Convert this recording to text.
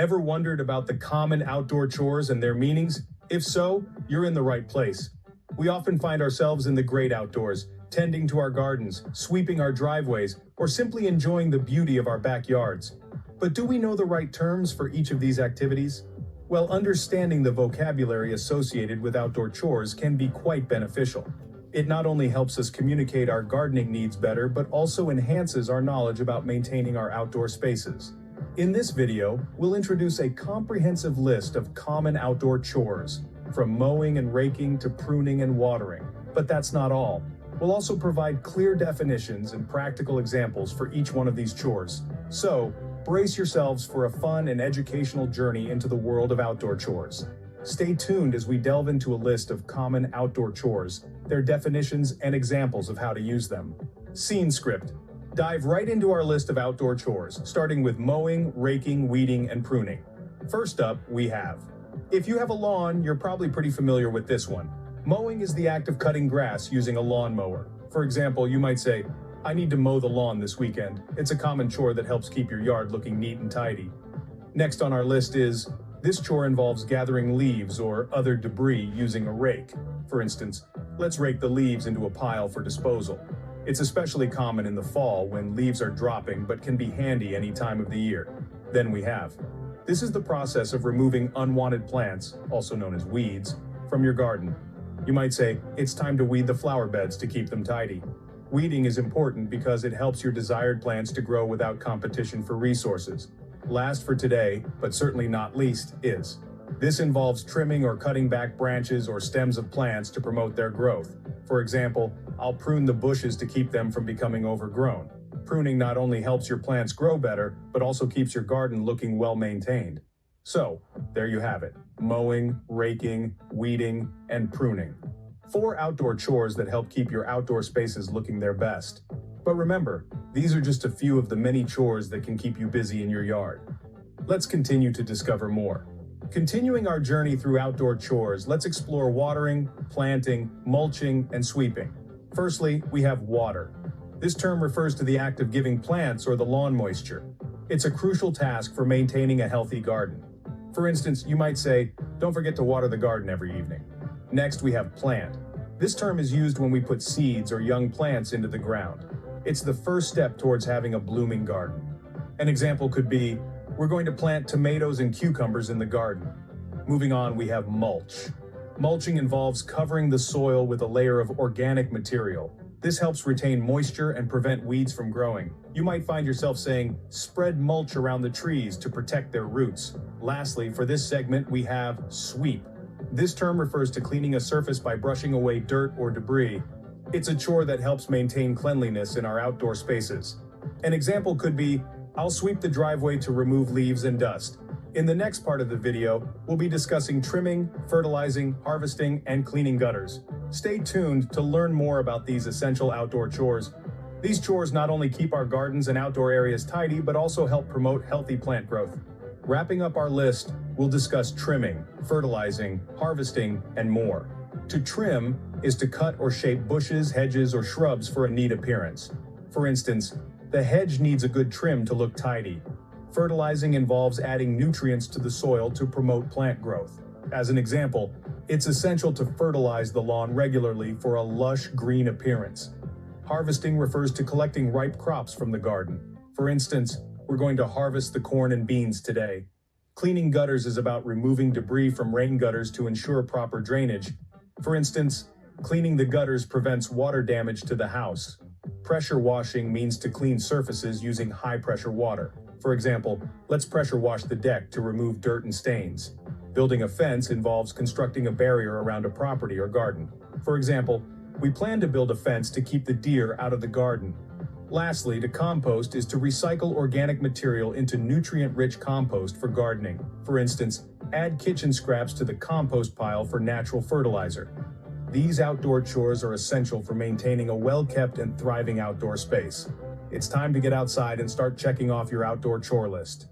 Ever wondered about the common outdoor chores and their meanings? If so, you're in the right place. We often find ourselves in the great outdoors, tending to our gardens, sweeping our driveways, or simply enjoying the beauty of our backyards. But do we know the right terms for each of these activities? Well, understanding the vocabulary associated with outdoor chores can be quite beneficial. It not only helps us communicate our gardening needs better, but also enhances our knowledge about maintaining our outdoor spaces. In this video, we'll introduce a comprehensive list of common outdoor chores, from mowing and raking to pruning and watering. But that's not all. We'll also provide clear definitions and practical examples for each one of these chores. So, brace yourselves for a fun and educational journey into the world of outdoor chores. Stay tuned as we delve into a list of common outdoor chores, their definitions, and examples of how to use them. Scene script. Dive right into our list of outdoor chores, starting with mowing, raking, weeding, and pruning. First up, we have. If you have a lawn, you're probably pretty familiar with this one. Mowing is the act of cutting grass using a lawnmower. For example, you might say, "I need to mow the lawn this weekend." It's a common chore that helps keep your yard looking neat and tidy. Next on our list is, this chore involves gathering leaves or other debris using a rake. For instance, let's rake the leaves into a pile for disposal. It's especially common in the fall when leaves are dropping, but can be handy any time of the year. Then we have. This is the process of removing unwanted plants, also known as weeds, from your garden. You might say, it's time to weed the flower beds to keep them tidy. Weeding is important because it helps your desired plants to grow without competition for resources. Last for today, but certainly not least, is. This involves trimming or cutting back branches or stems of plants to promote their growth. For example, I'll prune the bushes to keep them from becoming overgrown. Pruning not only helps your plants grow better, but also keeps your garden looking well maintained. So, there you have it. Mowing, raking, weeding, and pruning. 4 outdoor chores that help keep your outdoor spaces looking their best. But remember, these are just a few of the many chores that can keep you busy in your yard. Let's continue to discover more. Continuing our journey through outdoor chores, let's explore watering, planting, mulching, and sweeping. Firstly, we have water. This term refers to the act of giving plants or the lawn moisture. It's a crucial task for maintaining a healthy garden. For instance, you might say, don't forget to water the garden every evening. Next, we have plant. This term is used when we put seeds or young plants into the ground. It's the first step towards having a blooming garden. An example could be, we're going to plant tomatoes and cucumbers in the garden. Moving on, we have mulch. Mulching involves covering the soil with a layer of organic material. This helps retain moisture and prevent weeds from growing. You might find yourself saying, spread mulch around the trees to protect their roots. Lastly, for this segment, we have sweep. This term refers to cleaning a surface by brushing away dirt or debris. It's a chore that helps maintain cleanliness in our outdoor spaces. An example could be, I'll sweep the driveway to remove leaves and dust. In the next part of the video, we'll be discussing trimming, fertilizing, harvesting, and cleaning gutters. Stay tuned to learn more about these essential outdoor chores. These chores not only keep our gardens and outdoor areas tidy, but also help promote healthy plant growth. Wrapping up our list, we'll discuss trimming, fertilizing, harvesting, and more. To trim is to cut or shape bushes, hedges, or shrubs for a neat appearance. For instance, the hedge needs a good trim to look tidy. Fertilizing involves adding nutrients to the soil to promote plant growth. As an example, it's essential to fertilize the lawn regularly for a lush green appearance. Harvesting refers to collecting ripe crops from the garden. For instance, we're going to harvest the corn and beans today. Cleaning gutters is about removing debris from rain gutters to ensure proper drainage. For instance, cleaning the gutters prevents water damage to the house. Pressure washing means to clean surfaces using high-pressure water. For example, let's pressure wash the deck to remove dirt and stains. Building a fence involves constructing a barrier around a property or garden. For example, we plan to build a fence to keep the deer out of the garden. Lastly, to compost is to recycle organic material into nutrient-rich compost for gardening. For instance, add kitchen scraps to the compost pile for natural fertilizer. These outdoor chores are essential for maintaining a well-kept and thriving outdoor space. It's time to get outside and start checking off your outdoor chore list.